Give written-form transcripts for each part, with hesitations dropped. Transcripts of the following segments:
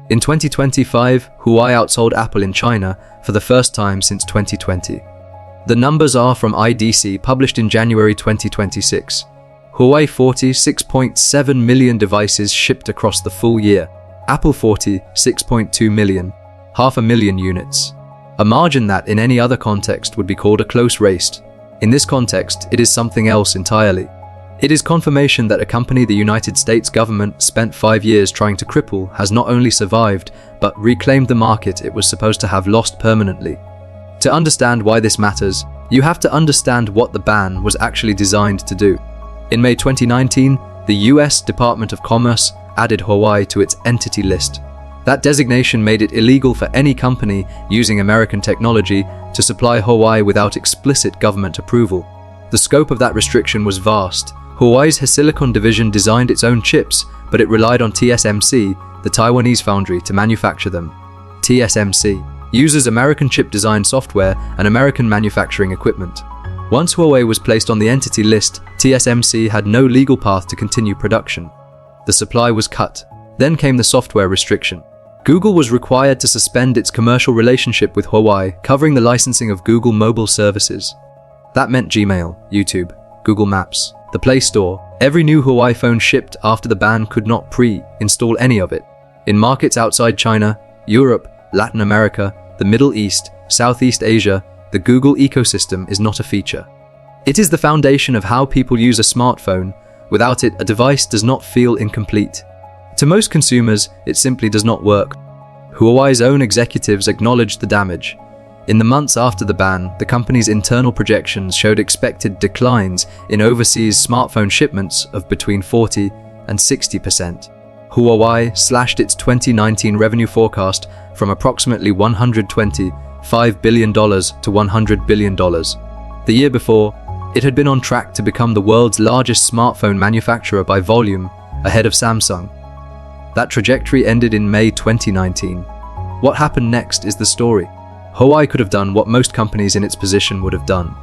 In 2025, Huawei outsold Apple in China for the first time since 2020. The numbers are from IDC, published in January 2026. Huawei 46.7 million devices shipped across the full year. Apple 46.2 million, 500,000 units. A margin that in any other context would be called a close race. In this context, it is something else entirely. It is confirmation that a company the United States government spent 5 years trying to cripple has not only survived, but reclaimed the market it was supposed to have lost permanently. To understand why this matters, you have to understand what the ban was actually designed to do. In May 2019, the US Department of Commerce added Huawei to its entity list. That designation made it illegal for any company using American technology to supply Huawei without explicit government approval. The scope of that restriction was vast. Huawei's HiSilicon division designed its own chips, but it relied on TSMC, the Taiwanese foundry, to manufacture them. TSMC uses American chip-designed software and American manufacturing equipment. Once Huawei was placed on the entity list, TSMC had no legal path to continue production. The supply was cut. Then came the software restriction. Google was required to suspend its commercial relationship with Huawei, covering the licensing of Google mobile services. That meant Gmail, YouTube, Google Maps, the Play Store. Every new Huawei phone shipped after the ban could not pre-install any of it. In markets outside China, Europe, Latin America, the Middle East, Southeast Asia, the Google ecosystem is not a feature. It is the foundation of how people use a smartphone. Without it, a device does not feel incomplete. To most consumers, it simply does not work. Huawei's own executives acknowledged the damage. In the months after the ban, the company's internal projections showed expected declines in overseas smartphone shipments of between 40 and 60%. Huawei slashed its 2019 revenue forecast from approximately $125 billion to $100 billion. The year before, it had been on track to become the world's largest smartphone manufacturer by volume, ahead of Samsung. That trajectory ended in May 2019. What happened next is the story. Huawei could have done what most companies in its position would have done.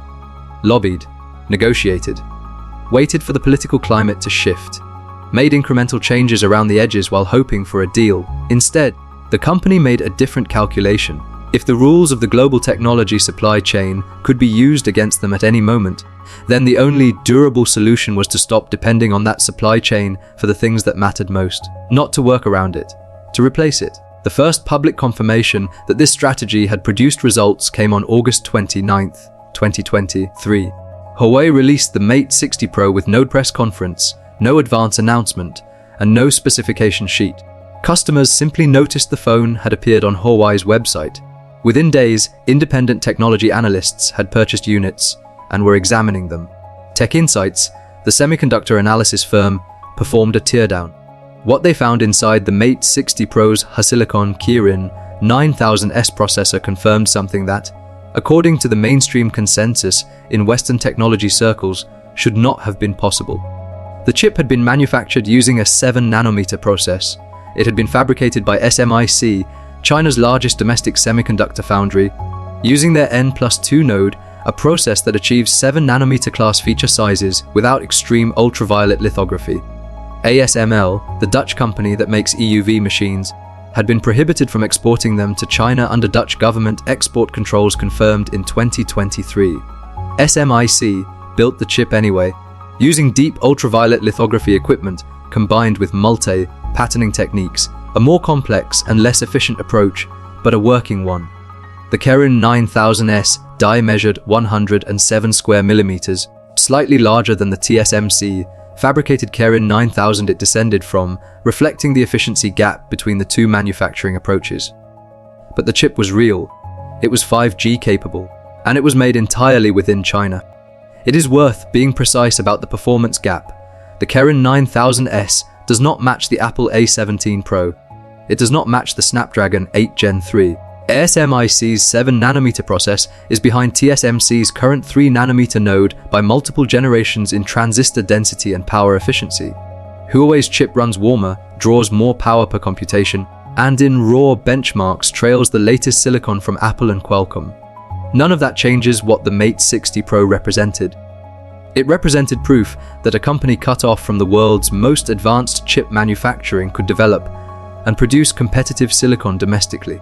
Lobbied, negotiated, waited for the political climate to shift, made incremental changes around the edges while hoping for a deal. Instead, the company made a different calculation. If the rules of the global technology supply chain could be used against them at any moment, then the only durable solution was to stop depending on that supply chain for the things that mattered most, not to work around it, to replace it. The first public confirmation that this strategy had produced results came on August 29, 2023. Huawei released the Mate 60 Pro with no press conference, no advance announcement, and no specification sheet. Customers simply noticed the phone had appeared on Huawei's website. Within days, independent technology analysts had purchased units and were examining them. Tech Insights, the semiconductor analysis firm, performed a teardown. What they found inside the Mate 60 Pro's HiSilicon Kirin 9000S processor confirmed something that, according to the mainstream consensus in Western technology circles, should not have been possible. The chip had been manufactured using a 7-nanometer process. It had been fabricated by SMIC, China's largest domestic semiconductor foundry, using their N+2 node, a process that achieves 7-nanometer class feature sizes without extreme ultraviolet lithography. ASML, the Dutch company that makes EUV machines, had been prohibited from exporting them to China under Dutch government export controls confirmed in 2023. SMIC built the chip anyway, using deep ultraviolet lithography equipment combined with multi-patterning techniques, a more complex and less efficient approach, but a working one. The Kirin 9000S die measured 107 square millimeters, slightly larger than the TSMC fabricated Kirin 9000 it descended from, reflecting the efficiency gap between the two manufacturing approaches. But the chip was real, it was 5G capable, and it was made entirely within China. It is worth being precise about the performance gap. The Kirin 9000S does not match the Apple A17 Pro. It does not match the Snapdragon 8 Gen 3. SMIC's 7-nanometer process is behind TSMC's current 3-nanometer node by multiple generations in transistor density and power efficiency. Huawei's chip runs warmer, draws more power per computation, and in raw benchmarks trails the latest silicon from Apple and Qualcomm. None of that changes what the Mate 60 Pro represented. It represented proof that a company cut off from the world's most advanced chip manufacturing could develop and produce competitive silicon domestically.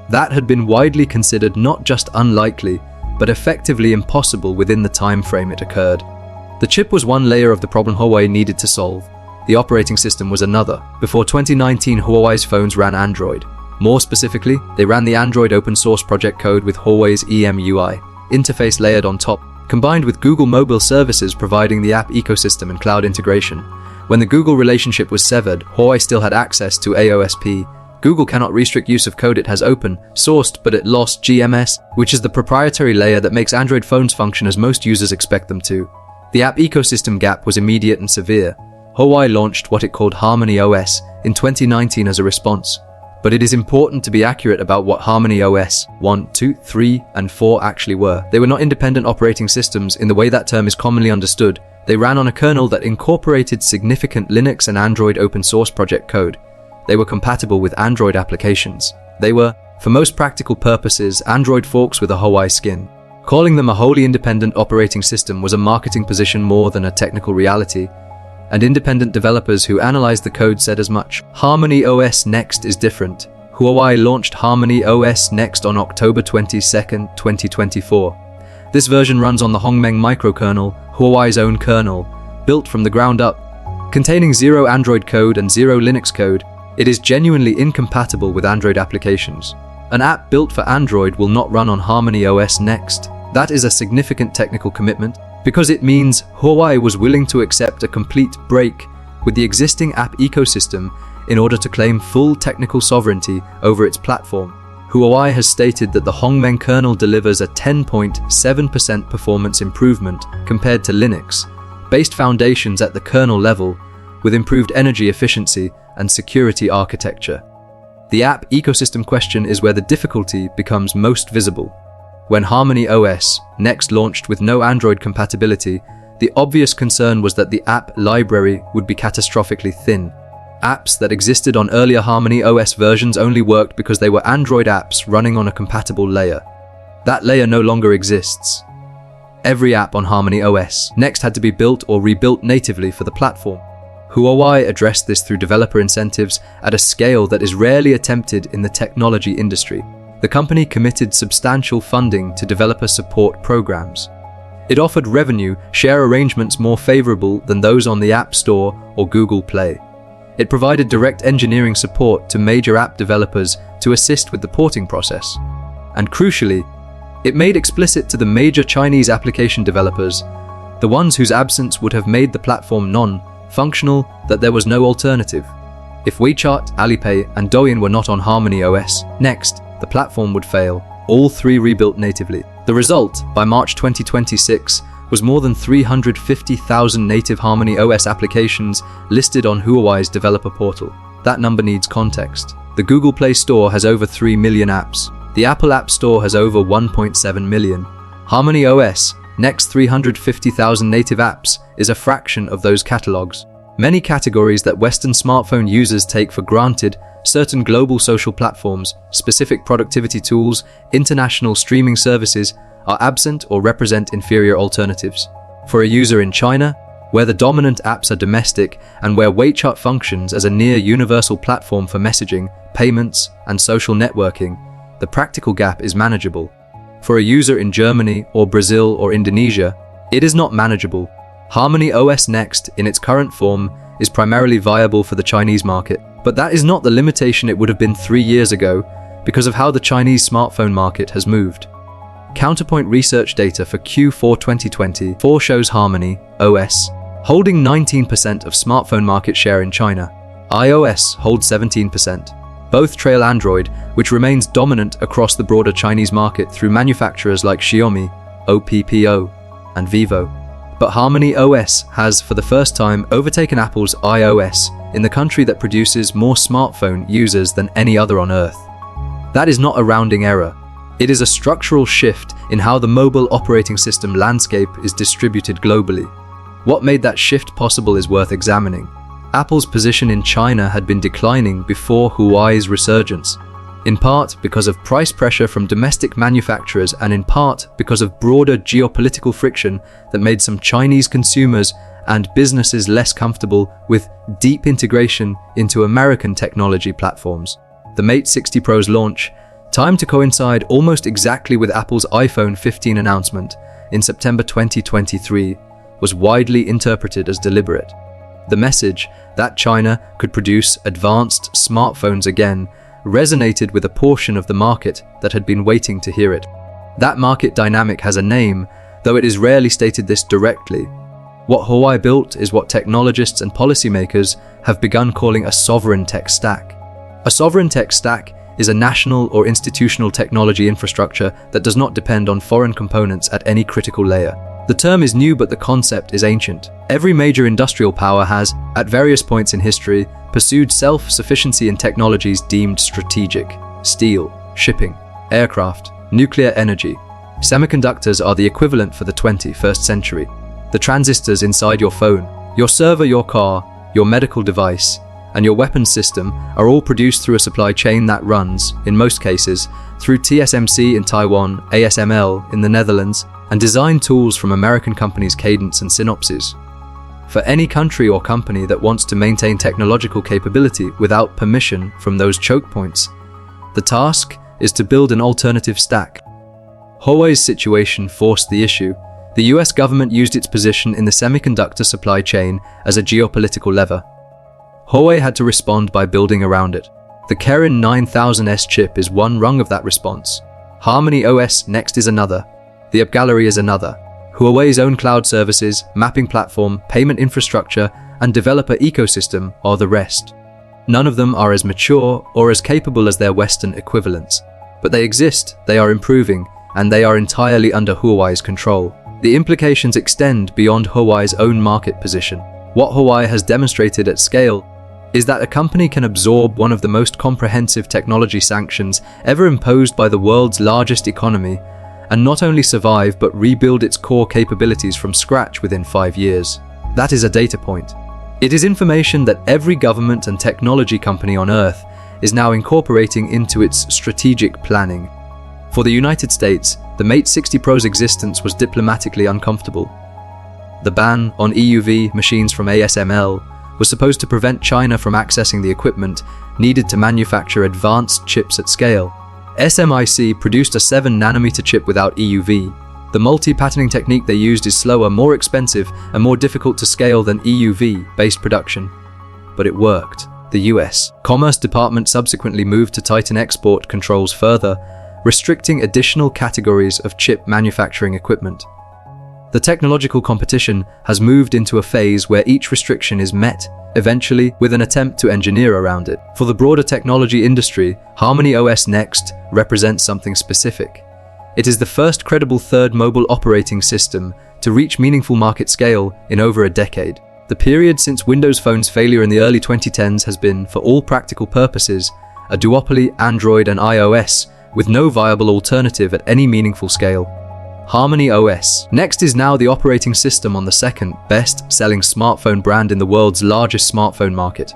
That had been widely considered not just unlikely, but effectively impossible within the time frame it occurred. The chip was one layer of the problem Huawei needed to solve. The operating system was another. Before 2019, Huawei's phones ran Android. More specifically, they ran the Android open source project code with Huawei's EMUI interface layered on top, combined with Google mobile services providing the app ecosystem and cloud integration. When the Google relationship was severed, Huawei still had access to AOSP. Google cannot restrict use of code it has open sourced, but it lost GMS, which is the proprietary layer that makes Android phones function as most users expect them to. The app ecosystem gap was immediate and severe. Huawei launched what it called Harmony OS in 2019 as a response. But it is important to be accurate about what Harmony OS 1, 2, 3, and 4 actually were. They were not independent operating systems in the way that term is commonly understood. They ran on a kernel that incorporated significant Linux and Android open source project code. They were compatible with Android applications. They were, for most practical purposes, Android forks with a Huawei skin. Calling them a wholly independent operating system was a marketing position more than a technical reality, and independent developers who analyzed the code said as much. Harmony OS Next is different. Huawei launched Harmony OS Next on October 22, 2024. This version runs on the Hongmeng microkernel, Huawei's own kernel, built from the ground up. Containing zero Android code and zero Linux code, it is genuinely incompatible with Android applications. An app built for Android will not run on Harmony OS Next. That is a significant technical commitment, because it means Huawei was willing to accept a complete break with the existing app ecosystem in order to claim full technical sovereignty over its platform. Huawei has stated that the Hongmeng kernel delivers a 10.7% performance improvement compared to Linux-based foundations at the kernel level, with improved energy efficiency and security architecture. The app ecosystem question is where the difficulty becomes most visible. When Harmony OS Next launched with no Android compatibility, the obvious concern was that the app library would be catastrophically thin. Apps that existed on earlier Harmony OS versions only worked because they were Android apps running on a compatible layer. That layer no longer exists. Every app on Harmony OS Next had to be built or rebuilt natively for the platform. Huawei addressed this through developer incentives at a scale that is rarely attempted in the technology industry. The company committed substantial funding to developer support programs. It offered revenue share arrangements more favorable than those on the App Store or Google Play. It provided direct engineering support to major app developers to assist with the porting process. And crucially, it made explicit to the major Chinese application developers, the ones whose absence would have made the platform non-functional, that there was no alternative. If WeChat, Alipay, and Douyin were not on Harmony OS Next, the platform would fail. All three rebuilt natively. The result, by March 2026, was more than 350,000 native Harmony OS applications listed on Huawei's developer portal. That number needs context. The Google Play Store has over 3 million apps. The Apple App Store has over 1.7 million. Harmony OS Next 350,000 native apps is a fraction of those catalogs. Many categories that Western smartphone users take for granted, certain global social platforms, specific productivity tools, international streaming services, are absent or represent inferior alternatives. For a user in China, where the dominant apps are domestic and where WeChat functions as a near universal platform for messaging, payments, and social networking, the practical gap is manageable. For a user in Germany or Brazil or Indonesia, it is not manageable. Harmony OS Next, in its current form, is primarily viable for the Chinese market. But that is not the limitation it would have been 3 years ago because of how the Chinese smartphone market has moved. Counterpoint research data for Q4 2024 shows Harmony OS holding 19% of smartphone market share in China. iOS holds 17%. Both trail Android, which remains dominant across the broader Chinese market through manufacturers like Xiaomi, OPPO, and Vivo. But Harmony OS has, for the first time, overtaken Apple's iOS in the country that produces more smartphone users than any other on Earth. That is not a rounding error. It is a structural shift in how the mobile operating system landscape is distributed globally. What made that shift possible is worth examining. Apple's position in China had been declining before Huawei's resurgence. in part because of price pressure from domestic manufacturers and in part because of broader geopolitical friction that made some Chinese consumers and businesses less comfortable with deep integration into American technology platforms. The Mate 60 Pro's launch, timed to coincide almost exactly with Apple's iPhone 15 announcement in September 2023, was widely interpreted as deliberate. The message that China could produce advanced smartphones again resonated with a portion of the market that had been waiting to hear it. That market dynamic has a name, though it is rarely stated this directly. What Huawei built is what technologists and policymakers have begun calling a sovereign tech stack. A sovereign tech stack is a national or institutional technology infrastructure that does not depend on foreign components at any critical layer. The term is new, but the concept is ancient. Every major industrial power has, at various points in history, pursued self-sufficiency in technologies deemed strategic: steel, shipping, aircraft, nuclear energy. Semiconductors are the equivalent for the 21st century. The transistors inside your phone, your server, your car, your medical device, and your weapons system are all produced through a supply chain that runs, in most cases, through TSMC in Taiwan, ASML in the Netherlands, and design tools from American companies Cadence and Synopsys. For any country or company that wants to maintain technological capability without permission from those choke points, the task is to build an alternative stack. Huawei's situation forced the issue. The US government used its position in the semiconductor supply chain as a geopolitical lever. Huawei had to respond by building around it. The Kirin 9000S chip is one rung of that response. Harmony OS next is another. The App Gallery is another. Huawei's own cloud services, mapping platform, payment infrastructure, and developer ecosystem are the rest. None of them are as mature or as capable as their Western equivalents. But they exist, they are improving, and they are entirely under Huawei's control. The implications extend beyond Huawei's own market position. What Huawei has demonstrated at scale is that a company can absorb one of the most comprehensive technology sanctions ever imposed by the world's largest economy and not only survive but rebuild its core capabilities from scratch within 5 years. That is a data point. It is information that every government and technology company on Earth is now incorporating into its strategic planning. For the United States, the Mate 60 Pro's existence was diplomatically uncomfortable. The ban on EUV machines from ASML was supposed to prevent China from accessing the equipment needed to manufacture advanced chips at scale. SMIC produced a 7nm chip without EUV. The multi-patterning technique they used is slower, more expensive, and more difficult to scale than EUV-based production. But it worked. The US Commerce Department subsequently moved to tighten export controls further, restricting additional categories of chip manufacturing equipment. The technological competition has moved into a phase where each restriction is met, eventually with an attempt to engineer around it. For the broader technology industry, Harmony OS Next represents something specific. It is the first credible third mobile operating system to reach meaningful market scale in over a decade. The period since Windows Phone's failure in the early 2010s has been, for all practical purposes, a duopoly Android and iOS with no viable alternative at any meaningful scale. Harmony OS Next is now the operating system on the second best-selling smartphone brand in the world's largest smartphone market.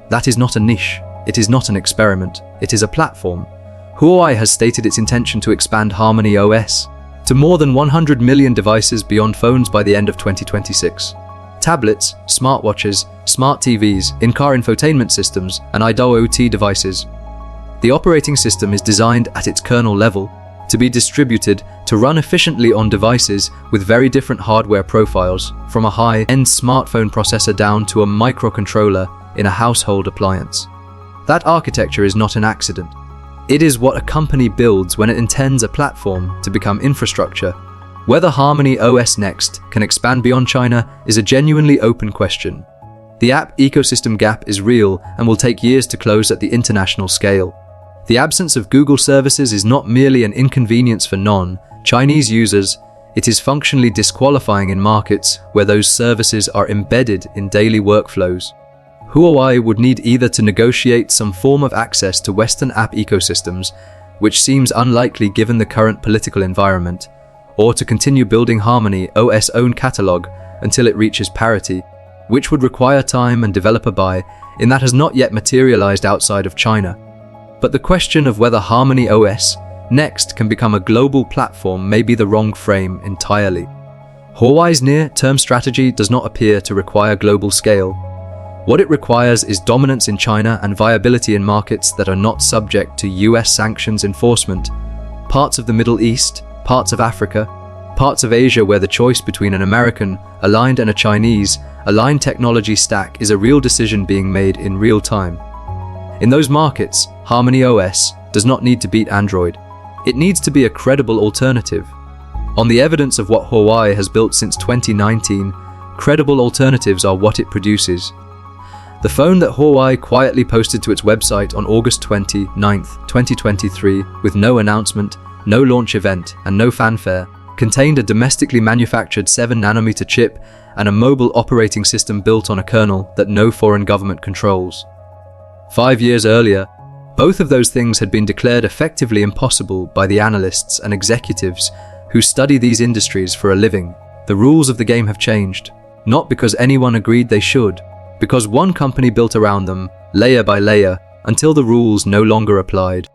That is not a niche, it is not an experiment, it is a platform. Huawei has stated its intention to expand Harmony OS to more than 100 million devices beyond phones by the end of 2026. Tablets, smartwatches, smart TVs, in-car infotainment systems, and IoT devices. The operating system is designed at its kernel level to be distributed to run efficiently on devices with very different hardware profiles, from a high-end smartphone processor down to a microcontroller in a household appliance. That architecture is not an accident. It is what a company builds when it intends a platform to become infrastructure. Whether Harmony OS Next can expand beyond China is a genuinely open question. The app ecosystem gap is real and will take years to close at the international scale. The absence of Google services is not merely an inconvenience for non-Chinese users, it is functionally disqualifying in markets where those services are embedded in daily workflows. Huawei would need either to negotiate some form of access to Western app ecosystems, which seems unlikely given the current political environment, or to continue building Harmony OS' own catalog until it reaches parity, which would require time and developer buy-in that has not yet materialized outside of China. But the question of whether Harmony OS next can become a global platform may be the wrong frame entirely. Huawei's near-term strategy does not appear to require global scale. What it requires is dominance in China and viability in markets that are not subject to US sanctions enforcement, parts of the Middle East, parts of Africa, parts of Asia where the choice between an American aligned and a Chinese aligned technology stack is a real decision being made in real time. In those markets, Harmony OS does not need to beat Android. It needs to be a credible alternative. On the evidence of what Huawei has built since 2019, credible alternatives are what it produces. The phone that Huawei quietly posted to its website on August 29, 2023, with no announcement, no launch event, and no fanfare, contained a domestically manufactured 7nm chip and a mobile operating system built on a kernel that no foreign government controls. 5 years earlier, both of those things had been declared effectively impossible by the analysts and executives who study these industries for a living. The rules of the game have changed, not because anyone agreed they should, because one company built around them, layer by layer, until the rules no longer applied.